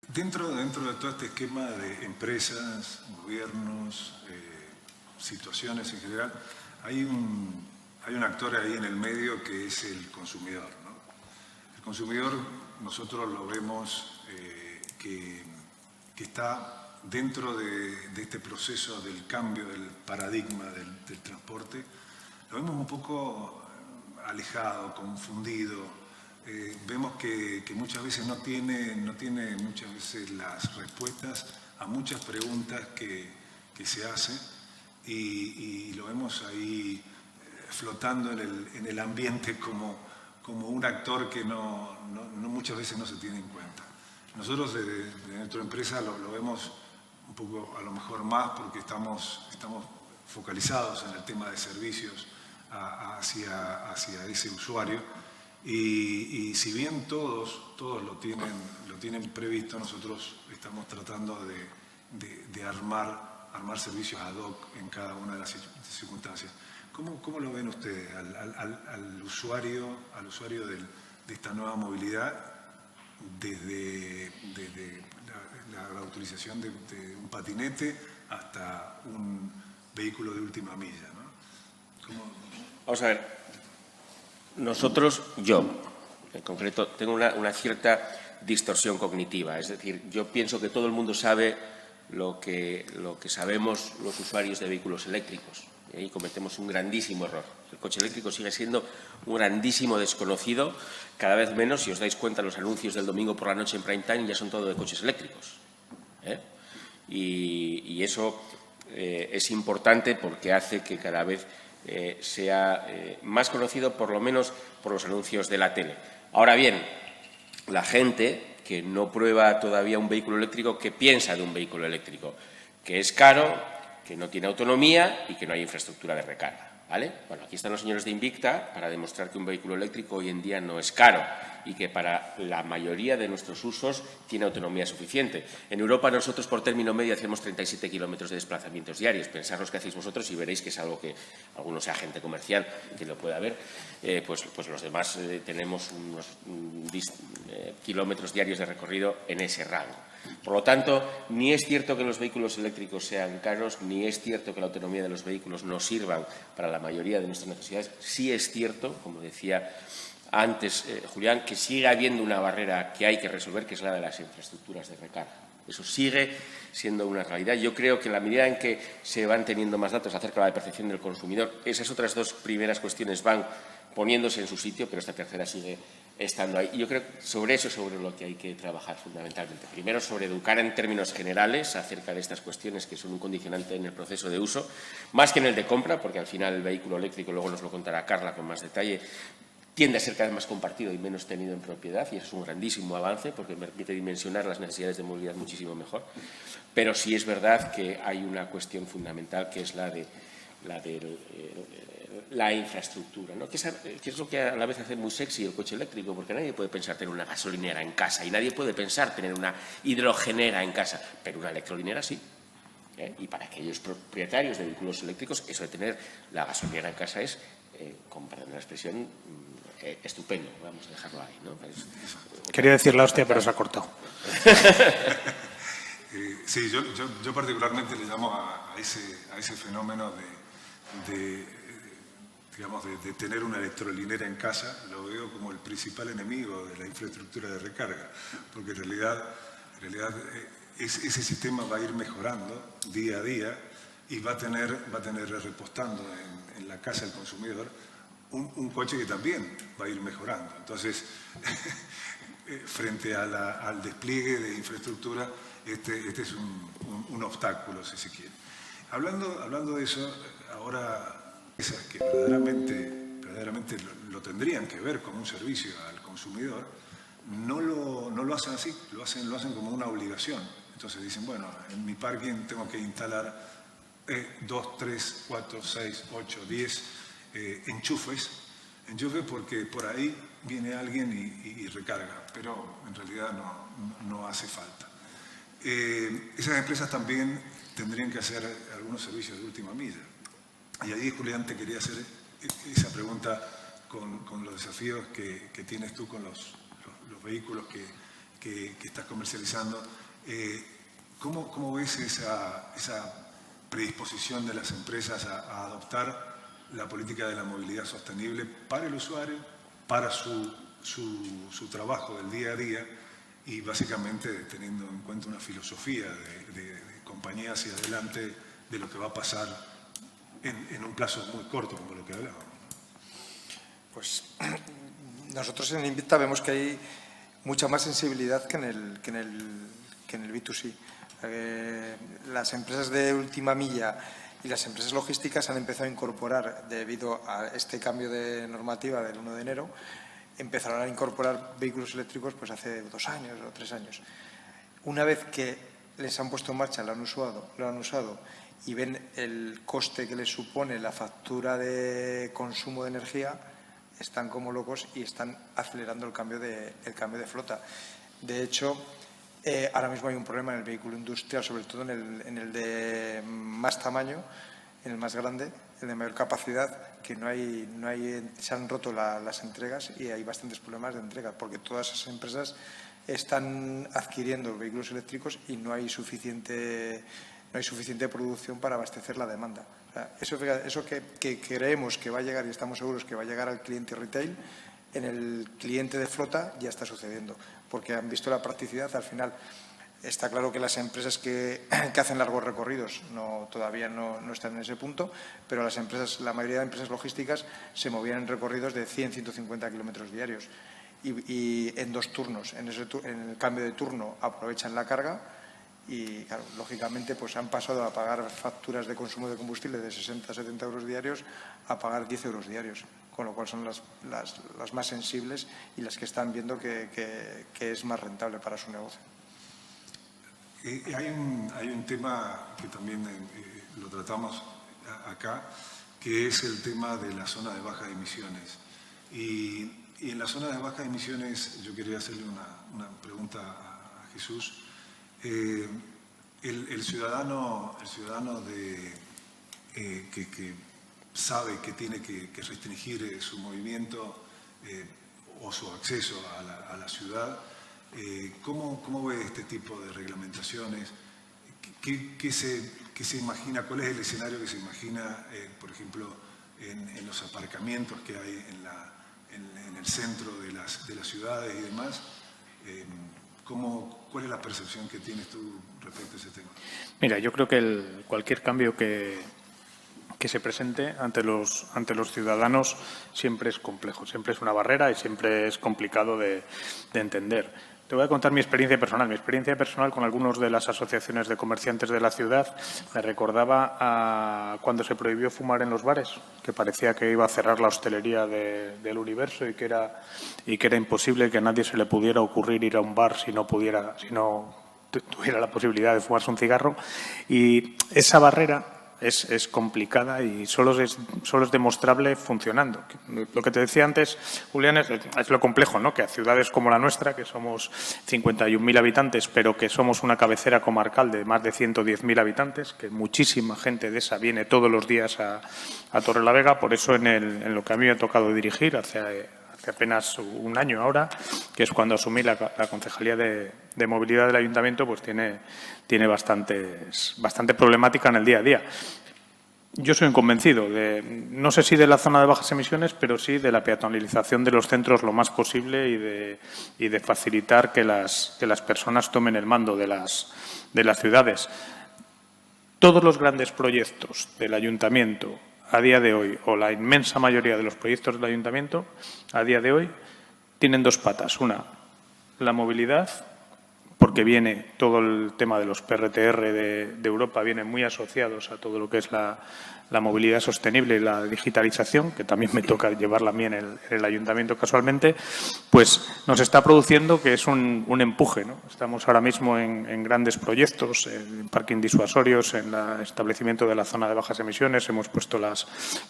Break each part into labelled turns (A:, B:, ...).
A: Dentro de todo este esquema de empresas, gobiernos, situaciones en general, hay un actor ahí en el medio que es el consumidor, ¿no? El consumidor, nosotros lo vemos que está dentro de este proceso del cambio del paradigma del transporte, lo vemos un poco alejado, confundido. Vemos que muchas veces no tiene muchas veces las respuestas a muchas preguntas que se hacen y lo vemos ahí flotando en el ambiente como un actor que muchas veces no se tiene en cuenta. Nosotros de nuestra empresa lo vemos un poco a lo mejor más porque estamos focalizados en el tema de servicios hacia ese usuario. Y si bien todos lo tienen previsto, nosotros estamos tratando de armar servicios ad hoc en cada una de las circunstancias. ¿Cómo lo ven ustedes al usuario de esta nueva movilidad desde la utilización de un patinete hasta un vehículo de última milla, ¿no?
B: Vamos a ver. Nosotros, yo, en concreto, tengo una cierta distorsión cognitiva. Es decir, yo pienso que todo el mundo sabe lo que sabemos los usuarios de vehículos eléctricos. Y ahí cometemos un grandísimo error. El coche eléctrico sigue siendo un grandísimo desconocido. Cada vez menos, si os dais cuenta, los anuncios del domingo por la noche en prime time ya son todo de coches eléctricos. Y eso es importante porque hace que cada vez sea más conocido, por lo menos por los anuncios de la tele. Ahora bien, la gente que no prueba todavía un vehículo eléctrico, ¿qué piensa de un vehículo eléctrico? Que es caro, que no tiene autonomía y que no hay infraestructura de recarga, ¿vale? Bueno, aquí están los señores de Invicta para demostrar que un vehículo eléctrico hoy en día no es caro y que para la mayoría de nuestros usos tiene autonomía suficiente. En Europa nosotros por término medio hacemos 37 kilómetros de desplazamientos diarios. Pensad los que hacéis vosotros y veréis que es algo que algunos agente comercial que lo pueda ver. Pues los demás tenemos unos kilómetros diarios de recorrido en ese rango. Por lo tanto, ni es cierto que los vehículos eléctricos sean caros, ni es cierto que la autonomía de los vehículos no sirvan para la mayoría de nuestras necesidades. Sí es cierto, como decía antes Julián, que sigue habiendo una barrera que hay que resolver, que es la de las infraestructuras de recarga. Eso sigue siendo una realidad. Yo creo que en la medida en que se van teniendo más datos acerca de la percepción del consumidor, esas otras dos primeras cuestiones van poniéndose en su sitio, pero esta tercera sigue estando ahí. Y yo creo que sobre eso es sobre lo que hay que trabajar fundamentalmente. Primero, sobre educar en términos generales acerca de estas cuestiones que son un condicionante en el proceso de uso, más que en el de compra, porque al final el vehículo eléctrico, luego nos lo contará Carla con más detalle, tiende a ser cada vez más compartido y menos tenido en propiedad, y eso es un grandísimo avance porque permite dimensionar las necesidades de movilidad muchísimo mejor. Pero sí es verdad que hay una cuestión fundamental que es la de la infraestructura, ¿no? Que es lo que a la vez hace muy sexy el coche eléctrico, porque nadie puede pensar tener una gasolinera en casa y nadie puede pensar tener una hidrogenera en casa, pero una electrolinera sí. Y para aquellos propietarios de vehículos eléctricos, eso de tener la gasolinera en casa es, con perdón de la expresión, estupendo. Vamos a dejarlo ahí, ¿no?
C: Quería decir la hostia, pero se ha cortado.
A: Sí, yo particularmente le llamo a ese fenómeno de tener una electrolinera en casa, lo veo como el principal enemigo de la infraestructura de recarga, porque en realidad ese sistema va a ir mejorando día a día y va a tener repostando en la casa del consumidor un coche que también va a ir mejorando. Entonces, frente al despliegue de infraestructura, este es un obstáculo, si se quiere. Hablando de eso, ahora que verdaderamente lo tendrían que ver como un servicio al consumidor, no lo hacen así, lo hacen como una obligación. Entonces dicen, bueno, en mi parking tengo que instalar 2, 3, 4, 6, 8, 10 enchufes porque por ahí viene alguien y recarga, pero en realidad no hace falta. Esas empresas también tendrían que hacer algunos servicios de última milla. Y ahí, Julián, te quería hacer esa pregunta con los desafíos que tienes tú con los vehículos que estás comercializando. ¿Cómo ves esa predisposición de las empresas a adoptar la política de la movilidad sostenible para el usuario, para su trabajo del día a día y básicamente teniendo en cuenta una filosofía de compañía hacia adelante de lo que va a pasar en un plazo muy corto, como lo que hablábamos? Pues
D: nosotros en Invicta vemos que hay mucha más sensibilidad que en el B2C. Las empresas de última milla y las empresas logísticas han empezado a incorporar, debido a este cambio de normativa del 1 de enero, empezaron a incorporar vehículos eléctricos pues hace 2 años o 3 años. Una vez que les han puesto en marcha, lo han usado y ven el coste que les supone la factura de consumo de energía, están como locos y están acelerando el cambio de flota. De hecho, ahora mismo hay un problema en el vehículo industrial, sobre todo en el de más tamaño, en el más grande, el de mayor capacidad, que se han roto las entregas y hay bastantes problemas de entrega, porque todas esas empresas están adquiriendo vehículos eléctricos y no hay suficiente producción para abastecer la demanda. O sea, eso que creemos que va a llegar y estamos seguros que va a llegar al cliente retail, en el cliente de flota ya está sucediendo, porque han visto la practicidad. Al final está claro que las empresas que hacen largos recorridos todavía no están en ese punto, pero la mayoría de empresas logísticas se movían en recorridos de 100-150 kilómetros diarios y en 2 turnos. En el cambio de turno aprovechan la carga y, claro, lógicamente pues han pasado a pagar facturas de consumo de combustible de 60-70 euros diarios a pagar 10 euros diarios, con lo cual son las más sensibles y las que están viendo que es más rentable para su negocio.
A: Hay un tema que también lo tratamos acá, que es el tema de la zona de bajas emisiones. Y en la zona de bajas emisiones yo quería hacerle una pregunta a Jesús. El ciudadano que sabe que tiene que restringir su movimiento o su acceso a la ciudad, ¿cómo ve este tipo de reglamentaciones? ¿Qué se imagina? ¿Cuál es el escenario que se imagina, por ejemplo, en los aparcamientos que hay en el centro de las ciudades y demás? ¿Cuál es la percepción que tienes tú respecto a ese tema?
C: Mira, yo creo que cualquier cambio que se presente ante los ciudadanos siempre es complejo, siempre es una barrera y siempre es complicado de entender. Te voy a contar mi experiencia personal. Mi experiencia personal con algunos de las asociaciones de comerciantes de la ciudad me recordaba a cuando se prohibió fumar en los bares, que parecía que iba a cerrar la hostelería del universo y que era imposible que a nadie se le pudiera ocurrir ir a un bar si no tuviera la posibilidad de fumarse un cigarro. Y esa barrera es complicada y solo es demostrable funcionando. Lo que te decía antes, Julián, es lo complejo, ¿no? Que a ciudades como la nuestra, que somos 51.000 habitantes, pero que somos una cabecera comarcal de más de 110.000 habitantes, que muchísima gente de esa viene todos los días a Torrelavega. Por eso en lo que a mí me ha tocado dirigir hace apenas un año ahora, que es cuando asumí la concejalía de movilidad del ayuntamiento, pues tiene bastante problemática en el día a día. Yo soy un convencido no sé si de la zona de bajas emisiones, pero sí de la peatonalización de los centros lo más posible y de facilitar que las personas tomen el mando de las ciudades. Todos los grandes proyectos del ayuntamiento a día de hoy, o la inmensa mayoría de los proyectos del ayuntamiento a día de hoy, tienen 2 patas. Una, la movilidad, porque viene todo el tema de los PRTR de Europa, vienen muy asociados a todo lo que es la movilidad sostenible y la digitalización, que también me toca llevarla a mí en el ayuntamiento casualmente, pues nos está produciendo que es un empuje, ¿no? Estamos ahora mismo en grandes proyectos, en parking disuasorios, en el establecimiento de la zona de bajas emisiones. Hemos puesto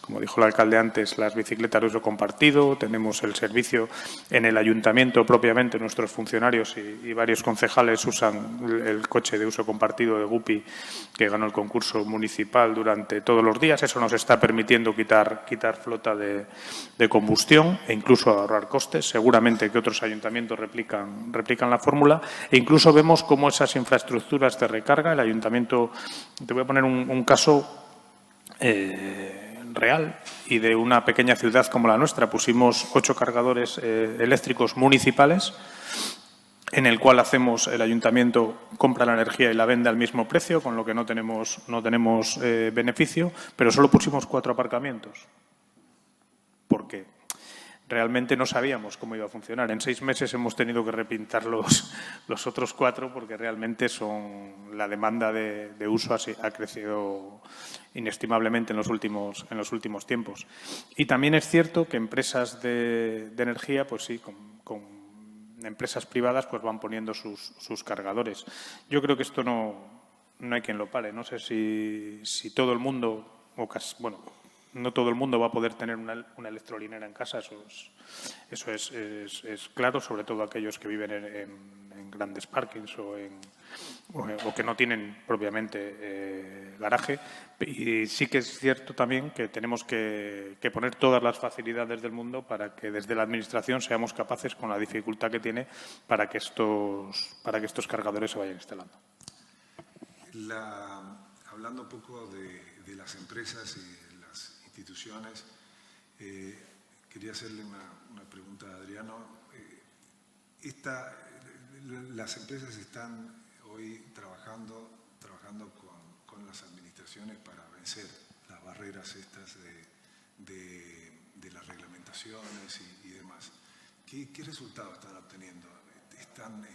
C: como dijo el alcalde antes, las bicicletas de uso compartido. Tenemos el servicio en el ayuntamiento propiamente. Nuestros funcionarios y varios concejales usan el coche de uso compartido de Guppy, que ganó el concurso municipal durante todos los días. días. Eso nos está permitiendo quitar flota de combustión e incluso ahorrar costes. Seguramente que otros ayuntamientos replican la fórmula e incluso vemos cómo esas infraestructuras de recarga, el ayuntamiento, te voy a poner un caso real y de una pequeña ciudad como la nuestra. Pusimos 8 cargadores eléctricos municipales en el cual el ayuntamiento compra la energía y la vende al mismo precio, con lo que no tenemos beneficio, pero solo pusimos 4 aparcamientos, porque realmente no sabíamos cómo iba a funcionar. En 6 meses hemos tenido que repintar los otros 4 porque realmente la demanda de uso ha crecido inestimablemente en los últimos tiempos. Y también es cierto que empresas de energía, pues sí, con empresas privadas pues van poniendo sus cargadores. Yo creo que esto no hay quien lo pare. No sé si todo el mundo, no todo el mundo va a poder tener una electrolinera en casa. Eso es claro, sobre todo aquellos que viven en grandes parkings o que no tienen propiamente garaje. Y sí que es cierto también que tenemos que poner todas las facilidades del mundo para que desde la Administración seamos capaces, con la dificultad que tiene, para que estos cargadores se vayan instalando.
A: Hablando un poco de las empresas y de las instituciones, quería hacerle una pregunta a Adriano. Las empresas están hoy trabajando con las administraciones para vencer las barreras estas de las reglamentaciones y demás. ¿Qué resultados están obteniendo? ¿Están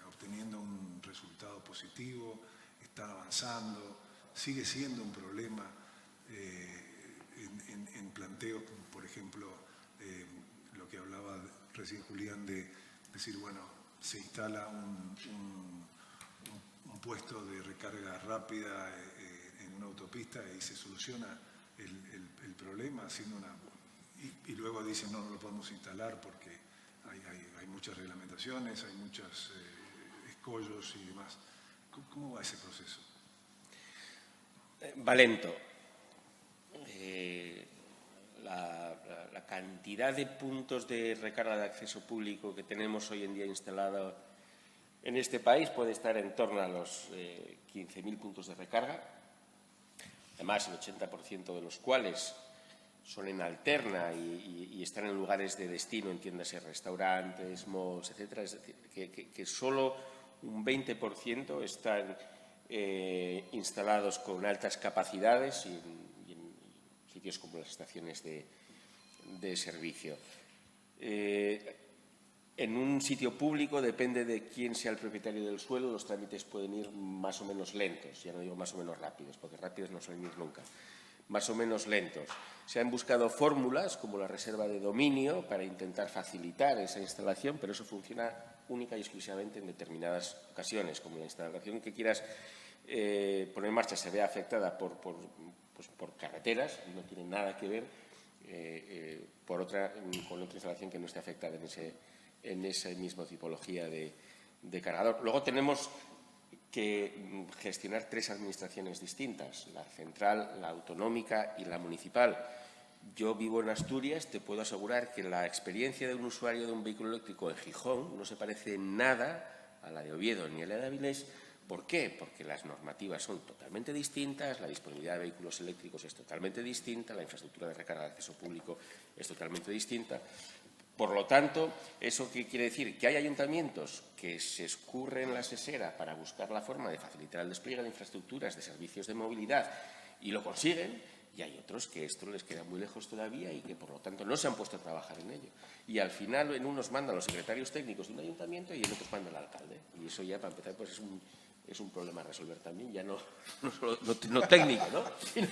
A: obteniendo un resultado positivo? ¿Están avanzando? ¿Sigue siendo un problema en planteos, por ejemplo, lo que hablaba recién Julián, de decir, bueno, se instala un puesto de recarga rápida en una autopista y se soluciona el problema haciendo y luego dicen no lo podemos instalar porque hay muchas reglamentaciones, hay muchos escollos y demás? ¿Cómo va ese proceso?
B: Va lento. La cantidad de puntos de recarga de acceso público que tenemos hoy en día instalado en este país puede estar en torno a los 15.000 puntos de recarga. Además, el 80% de los cuales son en alterna y están en lugares de destino, entiéndase, restaurantes, malls, etcétera. Es decir, que solo un 20% están instalados con altas capacidades y en sitios como las estaciones de servicio. En un sitio público, depende de quién sea el propietario del suelo, los trámites pueden ir más o menos lentos. Ya no digo más o menos rápidos, porque rápidos no suelen ir nunca. Más o menos lentos. Se han buscado fórmulas como la reserva de dominio para intentar facilitar esa instalación, pero eso funciona única y exclusivamente en determinadas ocasiones, como la instalación que quieras poner en marcha se ve afectada por carreteras, no tiene nada que ver con otra instalación que no esté afectada en esa misma tipología de cargador. Luego tenemos que gestionar 3 administraciones distintas, la central, la autonómica y la municipal. Yo vivo en Asturias, te puedo asegurar que la experiencia de un usuario de un vehículo eléctrico en Gijón no se parece en nada a la de Oviedo ni a la de Avilés. ¿Por qué? Porque las normativas son totalmente distintas, la disponibilidad de vehículos eléctricos es totalmente distinta, la infraestructura de recarga de acceso público es totalmente distinta. Por lo tanto, ¿eso qué quiere decir? Que hay ayuntamientos que se escurren la sesera para buscar la forma de facilitar el despliegue de infraestructuras, de servicios de movilidad y lo consiguen, y hay otros que esto les queda muy lejos todavía y que, por lo tanto, no se han puesto a trabajar en ello. Y al final, en unos mandan los secretarios técnicos de un ayuntamiento y en otros manda el alcalde. Y eso ya, para empezar, pues es un problema a resolver también, ya no técnico, ¿no? Sino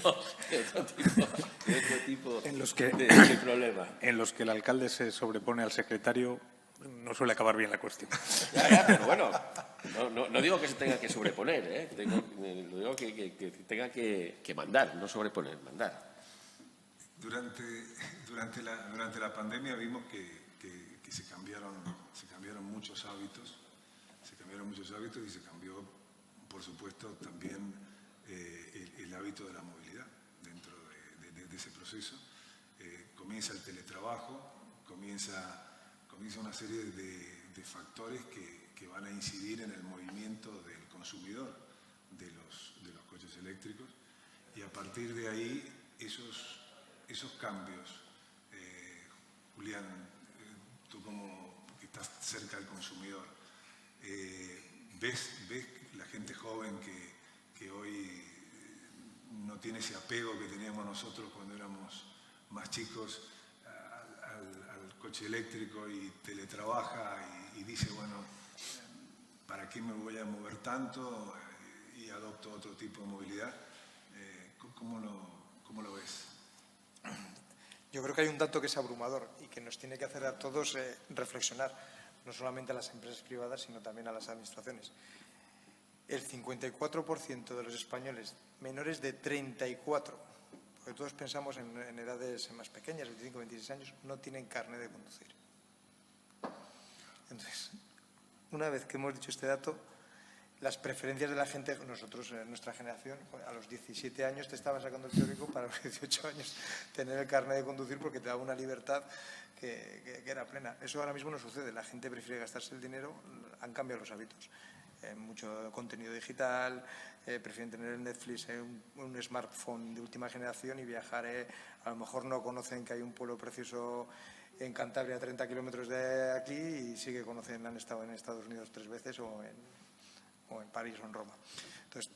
B: de otro tipo de problema.
C: En los que el alcalde se sobrepone al secretario, no suele acabar bien la cuestión.
B: Ya, pero bueno, no digo que se tenga que sobreponer, lo digo que tenga que mandar, no sobreponer, mandar.
A: Durante la pandemia vimos que se cambiaron muchos hábitos, y se cambió, por supuesto, también el hábito de la movilidad. dentro de ese proceso. Comienza el teletrabajo, comienza una serie de factores que van a incidir en el movimiento del consumidor de los coches eléctricos, y a partir de ahí esos cambios, Julián, tú como que estás cerca del consumidor, ¿ves la gente joven que hoy no tiene ese apego que teníamos nosotros cuando éramos más chicos al coche eléctrico y teletrabaja y dice, bueno, ¿para qué me voy a mover tanto? Y adopto otro tipo de movilidad. ¿Cómo lo ves?
D: Yo creo que hay un dato que es abrumador y que nos tiene que hacer a todos reflexionar, no solamente a las empresas privadas, sino también a las administraciones. El 54% de los españoles menores de 34, porque todos pensamos en edades más pequeñas, 25, 26 años, no tienen carnet de conducir. Entonces, una vez que hemos dicho este dato, las preferencias de la gente, nosotros, en nuestra generación, a los 17 años te estaban sacando el teórico, para los 18 años tener el carnet de conducir porque te daba una libertad que era plena. Eso ahora mismo no sucede, la gente prefiere gastarse el dinero, han cambiado los hábitos. Mucho contenido digital, prefieren tener el Netflix en un smartphone de última generación y viajar. A lo mejor no conocen que hay un pueblo precioso en Cantabria, a 30 kilómetros de aquí, y sí que conocen, han estado en Estados Unidos 3 veces o en París o en Roma. Entonces,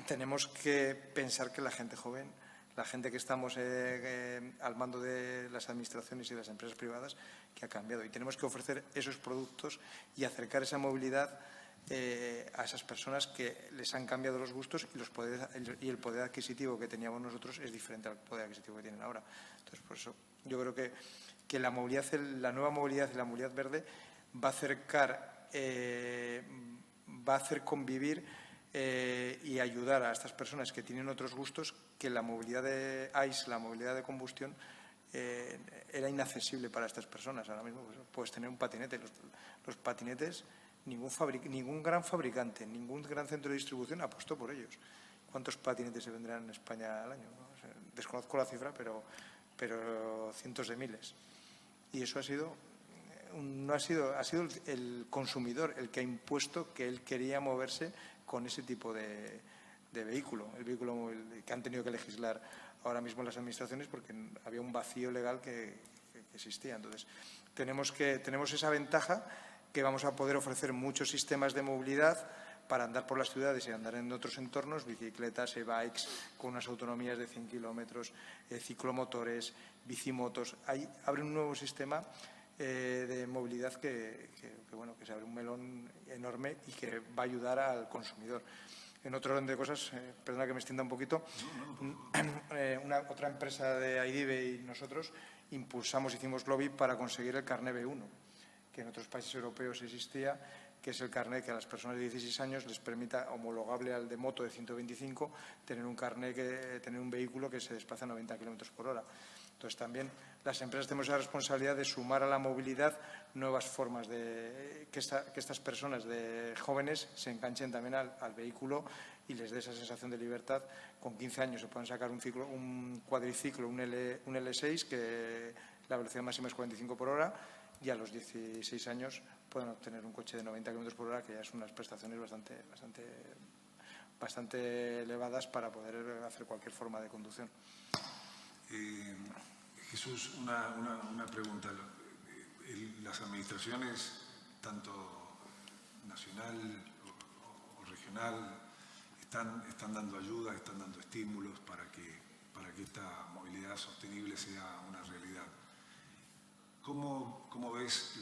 D: tenemos que pensar que la gente joven, la gente que estamos al mando de las administraciones y de las empresas privadas, que ha cambiado. Y tenemos que ofrecer esos productos y acercar esa movilidad a esas personas que les han cambiado los gustos y el poder adquisitivo que teníamos nosotros es diferente al poder adquisitivo que tienen ahora. Entonces, por eso yo creo que la nueva movilidad y la movilidad verde va a acercar, va a hacer convivir y ayudar a estas personas que tienen otros gustos, que la movilidad de ICE, la movilidad de combustión, era inaccesible para estas personas. Ahora mismo pues, puedes tener un patinete. Los patinetes, ningún gran fabricante, ningún gran centro de distribución apostó por ellos. ¿Cuántos patinetes se vendrán en España al año? ¿No? O sea, desconozco la cifra, pero cientos de miles. Y eso ha sido el consumidor el que ha impuesto que él quería moverse con ese tipo de vehículo, el vehículo móvil, que han tenido que legislar ahora mismo las administraciones porque había un vacío legal que existía. Entonces, tenemos esa ventaja, que vamos a poder ofrecer muchos sistemas de movilidad para andar por las ciudades y andar en otros entornos, bicicletas, e-bikes, con unas autonomías de 100 kilómetros, ciclomotores, bicimotos. Ahí abre un nuevo sistema de movilidad que se abre un melón enorme y que va a ayudar al consumidor. En otro orden de cosas, perdona que me extienda un poquito, otra empresa de Aidive y nosotros hicimos lobby para conseguir el carnet B1, que en otros países europeos existía, que es el carnet que a las personas de 16 años les permita, homologable al de moto de 125, tener un vehículo que se desplaza a 90 kilómetros por hora. Entonces, también las empresas tenemos la responsabilidad de sumar a la movilidad nuevas formas de que estas personas de jóvenes se enganchen también al vehículo y les dé esa sensación de libertad. Con 15 años se pueden sacar un cuadriciclo, un L6, que la velocidad máxima es 45 por hora, y a los 16 años pueden obtener un coche de 90 kilómetros por hora, que ya son unas prestaciones bastante elevadas para poder hacer cualquier forma de conducción.
A: Jesús, una pregunta. Las administraciones, tanto nacional o regional, están dando ayuda, están dando estímulos para que esta movilidad sostenible sea una realidad. ¿Cómo ves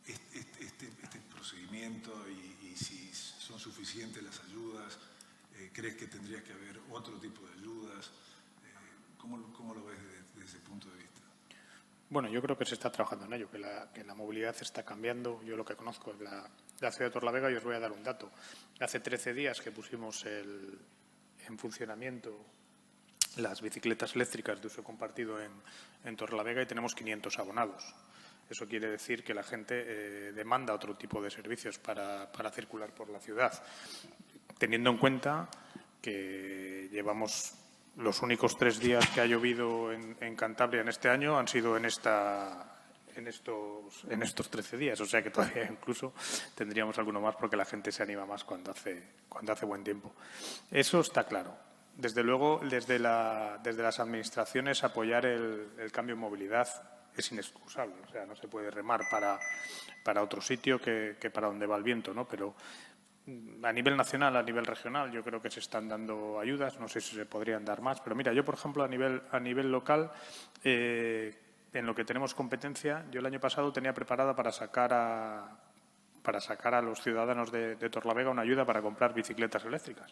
A: este procedimiento y si son suficientes las ayudas? ¿Crees que tendría que haber otro tipo de ayudas? ¿Cómo lo ves desde ese punto de vista?
C: Bueno, yo creo que se está trabajando en ello, que la movilidad está cambiando. Yo lo que conozco es la ciudad de Torlavega, y os voy a dar un dato. Hace 13 días que pusimos en funcionamiento las bicicletas eléctricas de uso compartido en Torlavega y tenemos 500 abonados. Eso quiere decir que la gente demanda otro tipo de servicios para circular por la ciudad, teniendo en cuenta que llevamos los únicos 3 días que ha llovido en Cantabria en este año han sido en estos 13 días. O sea que todavía incluso tendríamos alguno más porque la gente se anima más cuando hace buen tiempo. Eso está claro. Desde luego, desde las administraciones, apoyar el cambio en movilidad es inexcusable. O sea, no se puede remar para otro sitio que para donde va el viento, ¿no? Pero a nivel nacional, a nivel regional, yo creo que se están dando ayudas. No sé si se podrían dar más. Pero mira, yo, por ejemplo, a nivel local, en lo que tenemos competencia, yo el año pasado tenía preparada para sacar a los ciudadanos de Torlavega una ayuda para comprar bicicletas eléctricas.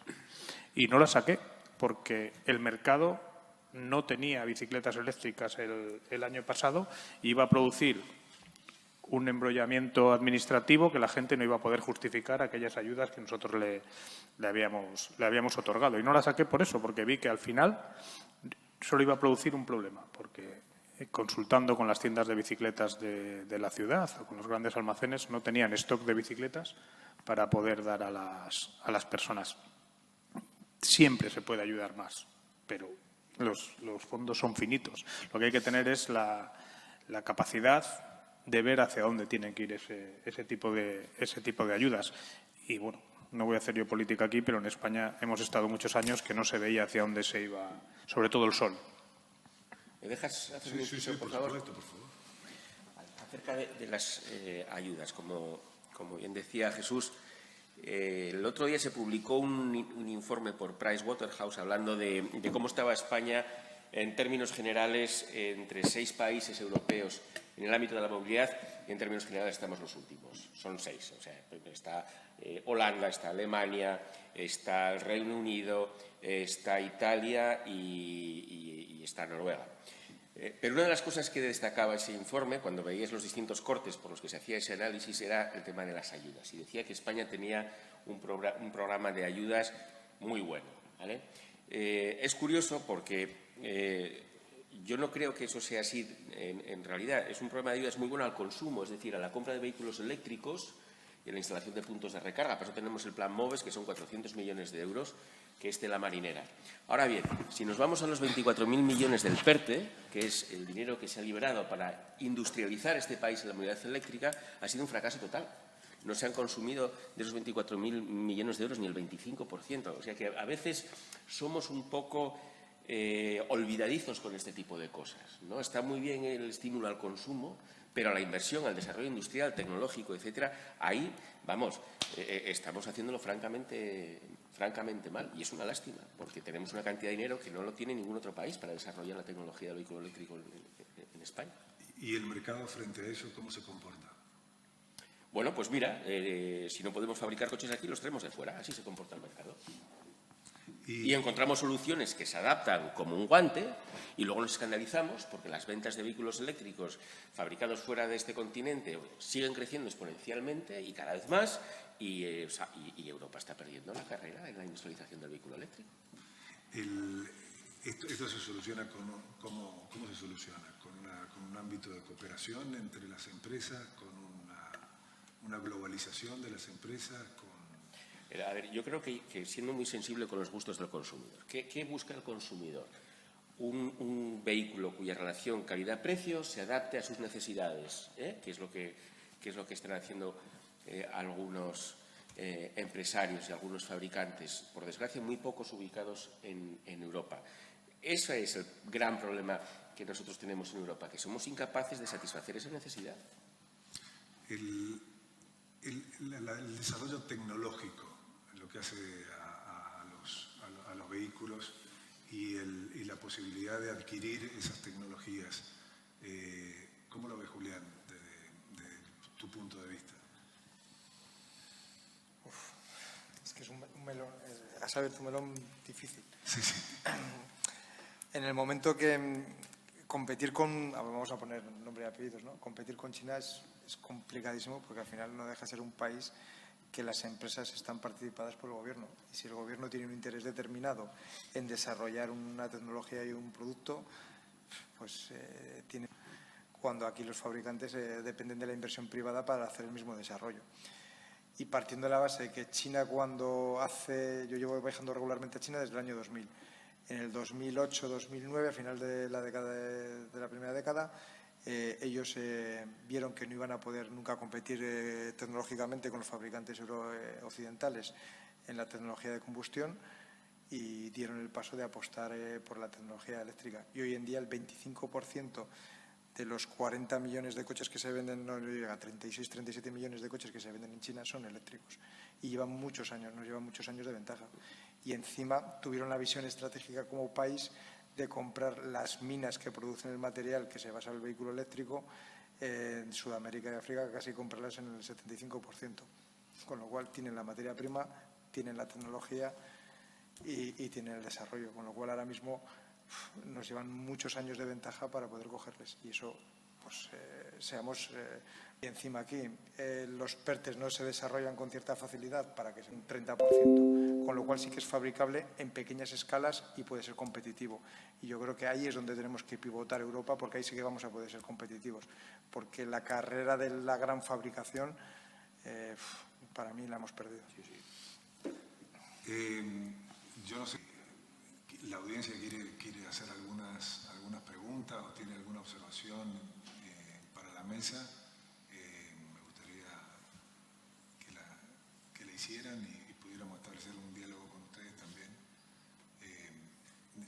C: Y no la saqué porque el mercado no tenía bicicletas eléctricas el año pasado y iba a producir un embrollamiento administrativo que la gente no iba a poder justificar aquellas ayudas que nosotros le habíamos otorgado. Y no la saqué por eso, porque vi que al final solo iba a producir un problema, porque consultando con las tiendas de bicicletas de la ciudad o con los grandes almacenes no tenían stock de bicicletas para poder dar a las personas. Siempre se puede ayudar más, pero los fondos son finitos. Lo que hay que tener es la capacidad de ver hacia dónde tienen que ir ese tipo de ayudas. Y, bueno, no voy a hacer yo política aquí, pero en España hemos estado muchos años que no se veía hacia dónde se iba, sobre todo el sol.
B: ¿Me dejas hacer un inciso, por favor? Acerca de las ayudas, como bien decía Jesús, el otro día se publicó un informe por Pricewaterhouse hablando de cómo estaba España en términos generales entre 6 países europeos en el ámbito de la movilidad, y en términos generales estamos los últimos. Son 6. O sea, está Holanda, está Alemania, está el Reino Unido, está Italia y está Noruega. Pero una de las cosas que destacaba ese informe, cuando veías los distintos cortes por los que se hacía ese análisis, era el tema de las ayudas. Y decía que España tenía un programa de ayudas muy bueno, ¿vale? Es curioso porque yo no creo que eso sea así en realidad. Es un programa de ayudas muy bueno al consumo, es decir, a la compra de vehículos eléctricos y a la instalación de puntos de recarga. Por eso tenemos el Plan MOVES, que son 400 millones de euros, que es de la marinera. Ahora bien, si nos vamos a los 24.000 millones del PERTE, que es el dinero que se ha liberado para industrializar este país en la movilidad eléctrica, ha sido un fracaso total. No se han consumido de esos 24.000 millones de euros ni el 25%. O sea que a veces somos un poco olvidadizos con este tipo de cosas, ¿no? Está muy bien el estímulo al consumo, pero a la inversión, al desarrollo industrial, tecnológico, etcétera, ahí, vamos, estamos haciéndolo francamente mal. Y es una lástima, porque tenemos una cantidad de dinero que no lo tiene ningún otro país para desarrollar la tecnología del vehículo eléctrico en España.
A: ¿Y el mercado frente a eso cómo se comporta?
B: Bueno, pues mira, si no podemos fabricar coches aquí, los traemos de fuera. Así se comporta el mercado. Y encontramos soluciones que se adaptan como un guante y luego nos escandalizamos porque las ventas de vehículos eléctricos fabricados fuera de este continente siguen creciendo exponencialmente y cada vez más y Europa está perdiendo la carrera en la industrialización del vehículo eléctrico.
A: ¿Esto se soluciona cómo se soluciona? ¿Con un ámbito de cooperación entre las empresas? ¿Con una globalización de las empresas?
B: A ver, yo creo que siendo muy sensible con los gustos del consumidor. ¿Qué busca el consumidor? Un vehículo cuya relación calidad-precio se adapte a sus necesidades, que es lo que están haciendo algunos empresarios y algunos fabricantes, por desgracia muy pocos ubicados en Europa. Ese es el gran problema que nosotros tenemos en Europa, que somos incapaces de satisfacer esa necesidad.
A: El desarrollo tecnológico, lo que hace a los vehículos y la posibilidad de adquirir esas tecnologías. ¿Cómo lo ves, Julián, desde tu punto de vista?
D: Es que es un melón, a saber, un melón difícil.
A: Sí.
D: En el momento que competir con, vamos a poner nombre y apellidos, ¿no? Competir con China es complicadísimo porque al final no deja de ser un país que las empresas están participadas por el gobierno. Y si el gobierno tiene un interés determinado en desarrollar una tecnología y un producto, pues tiene. Cuando aquí los fabricantes dependen de la inversión privada para hacer el mismo desarrollo. Y partiendo de la base de que China yo llevo viajando regularmente a China desde el año 2000, En el 2008-2009, a final de la primera década, ellos vieron que no iban a poder nunca competir tecnológicamente con los fabricantes occidentales en la tecnología de combustión y dieron el paso de apostar por la tecnología eléctrica. Y hoy en día el 25% de los 40 millones de coches que se venden, no llega a 36-37 millones de coches que se venden en China son eléctricos. Y llevan muchos años, nos llevan muchos años de ventaja. Y encima tuvieron la visión estratégica como país de comprar las minas que producen el material que se basa en el vehículo eléctrico en Sudamérica y África, casi comprarlas en el 75%. Con lo cual tienen la materia prima, tienen la tecnología y tienen el desarrollo. Con lo cual ahora mismo nos llevan muchos años de ventaja para poder cogerles. Y eso, pues, y encima aquí, los PERTEs no se desarrollan con cierta facilidad para que sea un 30%, con lo cual sí que es fabricable en pequeñas escalas y puede ser competitivo. Y yo creo que ahí es donde tenemos que pivotar Europa, porque ahí sí que vamos a poder ser competitivos. Porque la carrera de la gran fabricación, para mí la hemos perdido.
A: Yo no sé, la audiencia quiere hacer algunas preguntas o tiene alguna observación para la mesa. Me gustaría que la hicieran y pudiéramos establecer un diálogo con ustedes también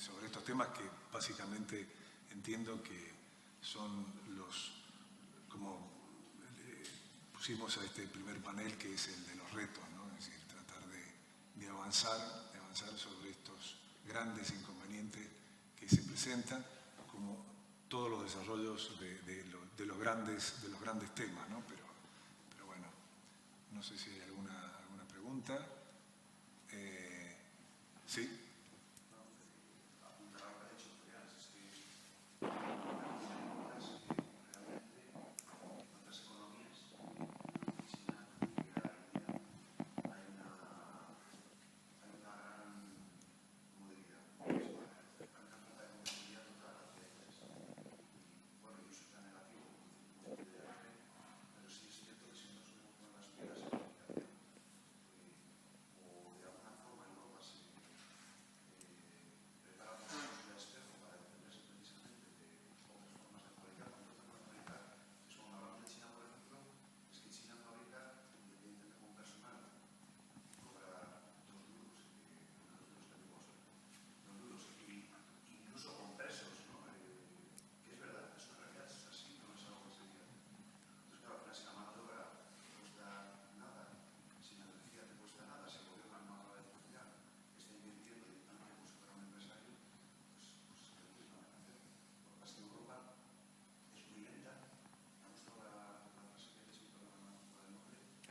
A: sobre estos temas que básicamente entiendo que son como pusimos a este primer panel, que es el de los retos, ¿no? Es decir, tratar de avanzar sobre estos grandes inconvenientes que se presentan, como todos los desarrollos de los grandes temas, ¿no? Pero bueno, no sé si hay alguna pregunta. ¿Sí?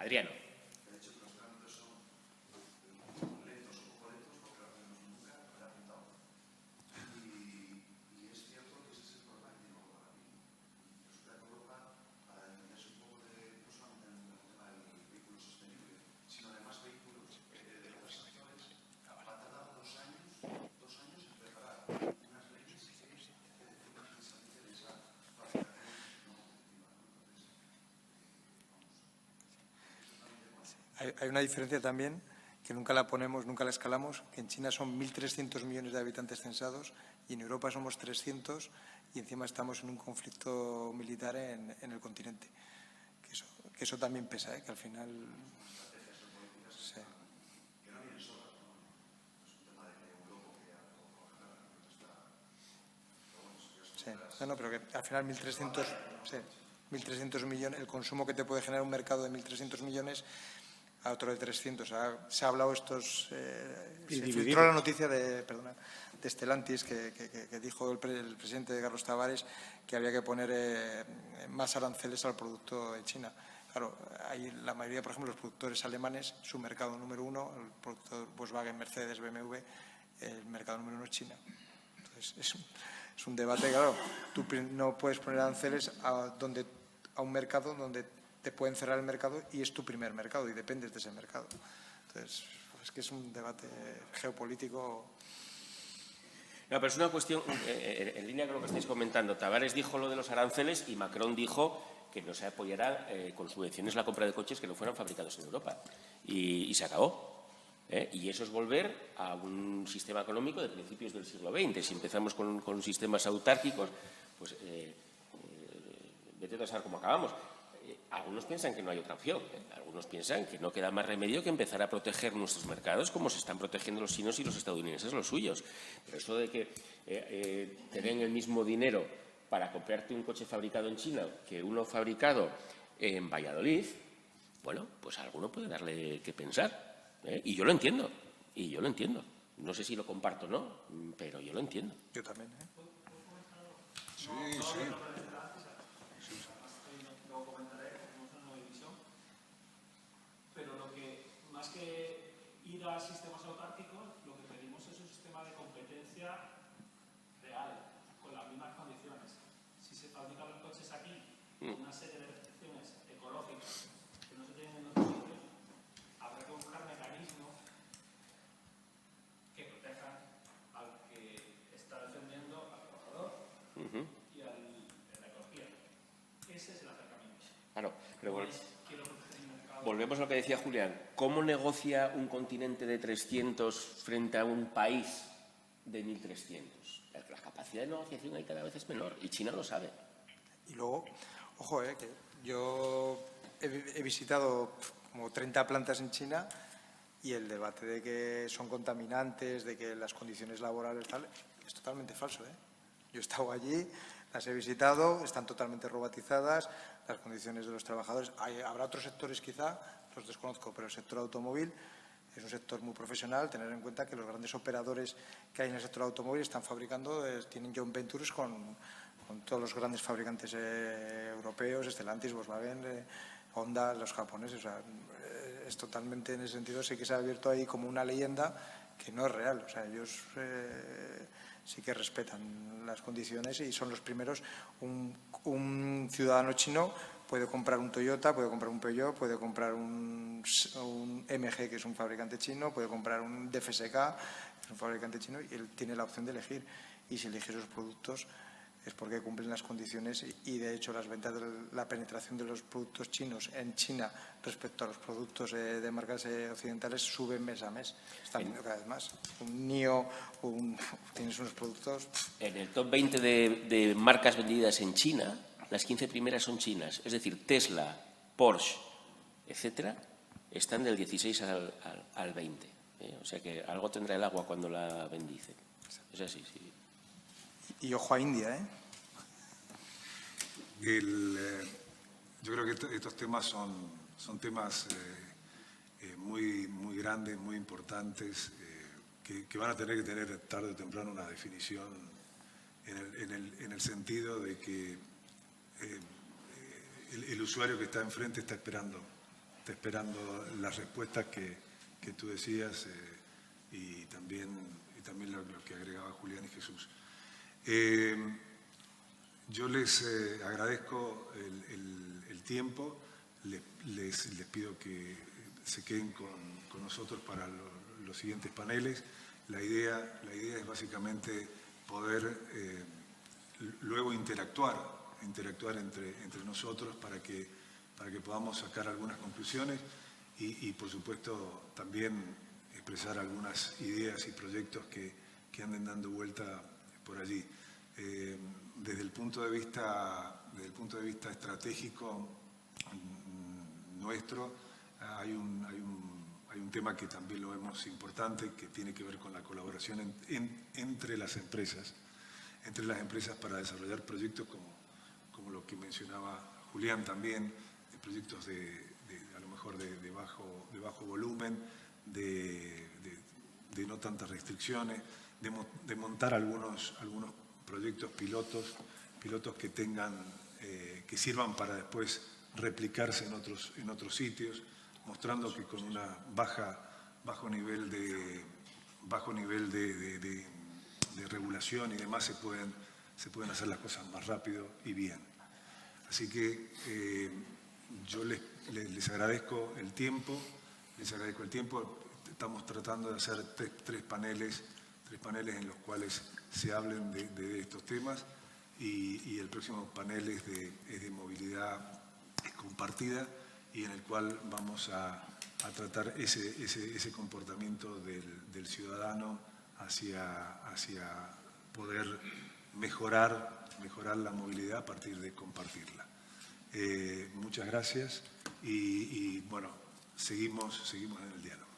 B: Adriano.
D: Hay una diferencia también, que nunca la ponemos, nunca la escalamos, que en China son 1.300 millones de habitantes censados y en Europa somos 300 y encima estamos en un conflicto militar en el continente. Que eso también pesa, que al final... Sí. Sí. No, pero que al final 1.300 millones, el consumo que te puede generar un mercado de 1.300 millones... a otro de 300. Se ha hablado se filtró la noticia de Stellantis que dijo el presidente Carlos Tavares que había que poner más aranceles al producto de China. Claro, hay la mayoría, por ejemplo, los productores alemanes, su mercado número uno, el productor Volkswagen, Mercedes, BMW, el mercado número uno es China. Entonces, es un debate, claro, tú no puedes poner aranceles a un mercado donde te pueden cerrar el mercado y es tu primer mercado y dependes de ese mercado. Entonces, es que es un debate geopolítico.
B: No, pero es una cuestión, en línea con lo que estáis comentando. Tavares dijo lo de los aranceles y Macron dijo que no se apoyará con subvenciones la compra de coches que no fueran fabricados en Europa. Y se acabó. Y eso es volver a un sistema económico de principios del siglo XX. Si empezamos con sistemas autárquicos, pues vete a saber cómo acabamos. Algunos piensan que no hay otra opción. Algunos piensan que no queda más remedio que empezar a proteger nuestros mercados como se están protegiendo los chinos y los estadounidenses los suyos. Pero eso de que te den el mismo dinero para comprarte un coche fabricado en China que uno fabricado en Valladolid, bueno, pues a alguno puede darle que pensar. Y yo lo entiendo. No sé si lo comparto o no, pero yo lo entiendo.
D: Yo también.
A: Sí, sí.
E: Pero lo que, más que ir a sistemas autárquicos, lo que pedimos es un sistema de competencia real, con las mismas condiciones. Si se fabrican los coches aquí, con una serie de restricciones ecológicas que no se tienen en otros sitios, habrá que buscar mecanismos que protejan al que está defendiendo al trabajador y a la ecología. Ese es el acercamiento.
B: Claro, pero
E: No es, quiero proteger mi mercado.
B: volvemos a lo que decía Julián. ¿Cómo negocia un continente de 300 frente a un país de 1.300? La capacidad de negociación ahí cada vez es menor y China lo sabe.
D: Y luego, ojo, que yo he visitado como 30 plantas en China y el debate de que son contaminantes, de que las condiciones laborales tal, es totalmente falso. Yo he estado allí, las he visitado, están totalmente robotizadas, las condiciones de los trabajadores. Habrá otros sectores quizá, los desconozco, pero el sector automóvil es un sector muy profesional. Tener en cuenta que los grandes operadores que hay en el sector automóvil están fabricando, tienen joint ventures con todos los grandes fabricantes europeos, Stellantis, Volkswagen, Honda, los japoneses. O sea, es totalmente, en ese sentido, sí que se ha abierto ahí como una leyenda que no es real. O sea, ellos sí que respetan las condiciones y son los primeros. Un ciudadano chino puede comprar un Toyota, puede comprar un Peugeot, puede comprar un MG, que es un fabricante chino, puede comprar un DFSK, que es un fabricante chino, y él tiene la opción de elegir. Y si elige esos productos es porque cumplen las condiciones y, de hecho, las ventas, la penetración de los productos chinos en China respecto a los productos de marcas occidentales suben mes a mes. Están viendo cada vez más. Un NIO, tienes unos productos.
B: En el top 20 de marcas vendidas en China, las 15 primeras son chinas. Es decir, Tesla, Porsche, etcétera, están del 16 al 20. O sea que algo tendrá el agua cuando la bendice. Es así, sí.
D: Y ojo a India,
A: Yo creo que estos temas son temas muy, muy grandes, muy importantes, que van a tener que tener tarde o temprano una definición en el sentido de que el usuario que está enfrente está esperando las respuestas que tú decías y también lo que agregaba Julián y Jesús. Yo les agradezco el tiempo, les pido que se queden con nosotros para los siguientes paneles. La idea es básicamente poder luego interactuar entre nosotros para que podamos sacar algunas conclusiones y por supuesto también expresar algunas ideas y proyectos que anden dando vuelta por allí. Desde el punto de vista estratégico nuestro, hay un tema que también lo vemos importante, que tiene que ver con la colaboración entre las empresas para desarrollar proyectos como lo que mencionaba Julián también, proyectos a lo mejor de bajo volumen, de no tantas restricciones, de montar algunos proyectos pilotos que sirvan para después replicarse en otros sitios, mostrando que con una bajo nivel de regulación y demás se pueden hacer las cosas más rápido y bien. Así que yo les agradezco el tiempo, Estamos tratando de hacer tres paneles en los cuales se hablen de estos temas y el próximo panel es de movilidad compartida y en el cual vamos a a tratar ese comportamiento del ciudadano hacia poder mejorar la movilidad a partir de compartirla. Muchas gracias y bueno, seguimos en el diálogo.